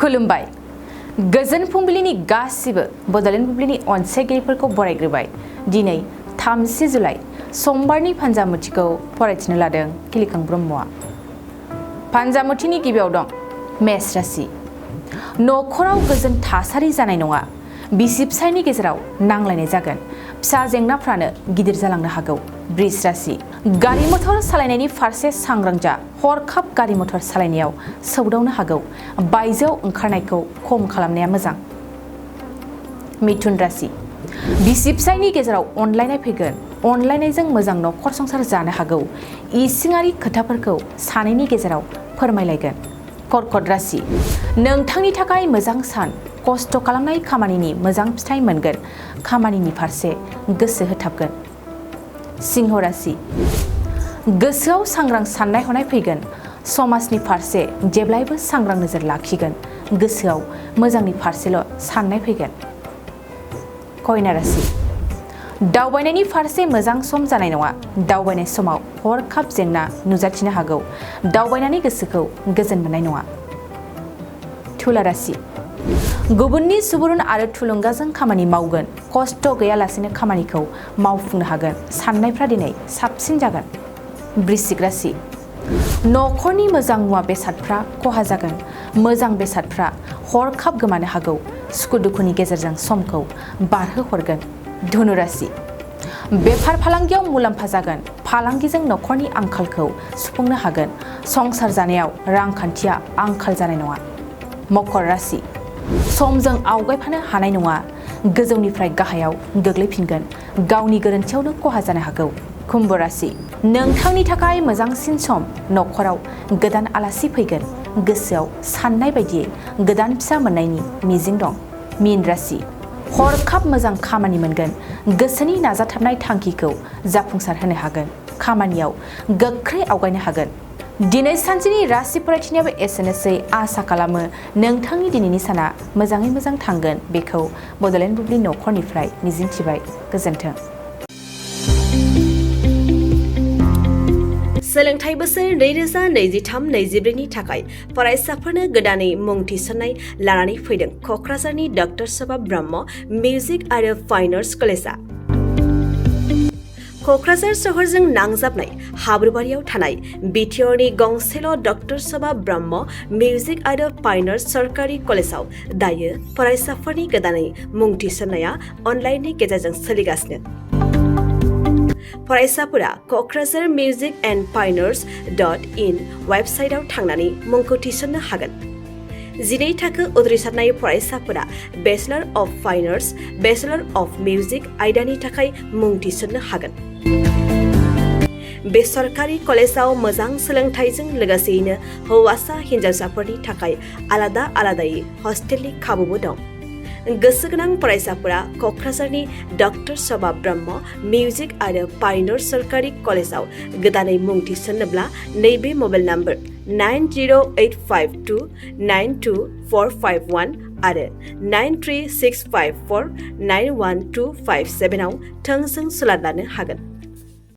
खुलुमबाय गोजोन फुंबिलिनि गासिबो बड'लेण्ड बुब्लिनि अनसायगिरिफोरखौ बरायग्रोबाय। दिनै 30 जुलाइ समबारनि फान्जामुथिखौ फरायथिनो लादों खिलिखां ब्रह्मआ। फान्जामुथिनि गिबियाव दं मेष राशि। नखराव गोजोन थासारि जानाय नङा। बिसि फिसायनि गेजेराव नांलायनाय जागोन। फिसा जेंनाफ्रानो गिदिर जालांनो हागौ। वृष राशि। गारि मटर सालायनायनि फारसे सांग्रां जा। हरखाब गारि मटर सालायनायाव सौदावनो हागौ। बायजोआव ओंखारनायखौ खम खालामनाया मोजां। मिथुन राशि। बिसि फिसायनि गेजेराव अनलायनाय फैगोन। अनलायनायजों मोजां नखर संसार जानो हागौ। इसिङारि खोथाफोरखौ सानैनि गेजेराव फोरमायलायगोन। कर्कट राशि। नोंथांनि थाखाय मोजां सान। खस्थ' खालामनाय खामानिनि मोजां फिथाइ मोनगोन। खामानिनि फारसे गोसो होथाबगोन। सिंह राशि। गोसोआव सांग्रां साननाय हनाय फैगोन। समाजनि फारसे जेब्लायबो सांग्रां नोजोर लाखिगोन। गोसोआव मोजांनि फारसेल' साननाय फैगोन। कन्या राशि। दावबायनायनि फारसे मोजां सम जानाय नङा। दावबायनाय समाव हरखाब जेंना नुजाथिनो हागौ। दावबायनानै गोसोखौ गोजोन मोननाय नङा। तुला राशि। गुबुननि सुबुरुन आरो थुलुंगाजों खामानि मावगोन। खस्थ' गैयालासेनो खामानिखौ मावफुंनो हागोन। साननायफ्रा दिनै साबसिन जागोन। वृश्चिक राशि। नखरनि मोजां मुवा बेसादफ्रा खहा जागोन। मोजां बेसादफ्रा हरखाब गोमानो हागौ। सुखु दुखुनि गेजेरजों समखौ बारहोहरगोन। धनु राशि। बेफार फालांगियाव मुलाम्फा जागोन। फालांगिजों नखरनि आंखालखौ सुफुंनो हागोन। संसार जानायाव रांखान्थिया आंखाल जानाय नङा। मकर राशि। समजों आवगायफानो हानाय नङा। गोजौनिफ्राय गाहायाव गोग्लैफिनगोन। गावनि गोरोन्थियावनो खहा जानो हागौ। कुम्भ राशि। नोंथांनि थाखाय मोजांसिन सम। नखराव गोदान आलासि फैगोन। गोसोआव साननाय बायदियै गोदान फिसा मोननायनि मिजिं दं। मीन राशि। हरखाब मोजां खामानि मोनगोन। गोसोनि नाजाथाबनाय थांखिखौ जाफुंसार होनो हागोन। खामानियाव गोख्रै आवगायनो हागोन। दिनै सानसेनि राशि फरायथिनायाबो एसेनोसै। आसा खालामो नोंथांनि दिनैनि साना मोजाङै मोजां थांगोन। बेखौ बड'लेण्ड बुब्लि नखरनिफ्राय मिजिंथिबाय। गोजोन्थों। सोलोंथाइ बोसोर 2023-24 नि थाखाय फरायसाफोरनो गोदानै मुं थिसननाय लानानै फैदों क'क्राझारनि डक्टर सभा ब्रह्म मिउजिक आरो फाइन आर्ट्स कलेजआ। क'क्राझार सहरजों नांजाबनाय हाब्रुबारियाव थानाय बिटिआरनि गंसेल' डक्टर सभा ब्रह्म मिउजिक आरो फाइन आर्ट्स सरकारि कलेजआव दायो फरायसाफोरनि गोदानै मुं थिसननाया अनलाइननि गेजेरजों सोलिगासिनो। फरायसाफोरा क'क्राझार मिउजिक एन्ड फाइन आर्ट्स.in वेबसाइटआव थांनानै मुंखौ थिसननो हागोन। 12 थाखो उथ्रिसारनाय फरायसाफोरा bachelor of fine arts, bachelor of music आयदानि थाखाय मुं थिसननो हागोन। बे सरकारि कलेजआव मोजां सोलोंथाइजों लोगोसेयैनो हौवासा हिन्जावसाफोरनि थाखाय आलादा आलादायै हस्टेलनि खाबुबो दं। गोसो गोनां फरायसाफोरा क'क्राझारनि डक्टर सभा ब्रह्म मिउजिक आरो फाइन आर्ट्स सरकारि कलेजआव गोदानै मुं थिसन्नोब्ला नैबे मबाइल नम्बर 9085292451 आरो 9365491257 आव थोंजों सुलाद लानो हागोन।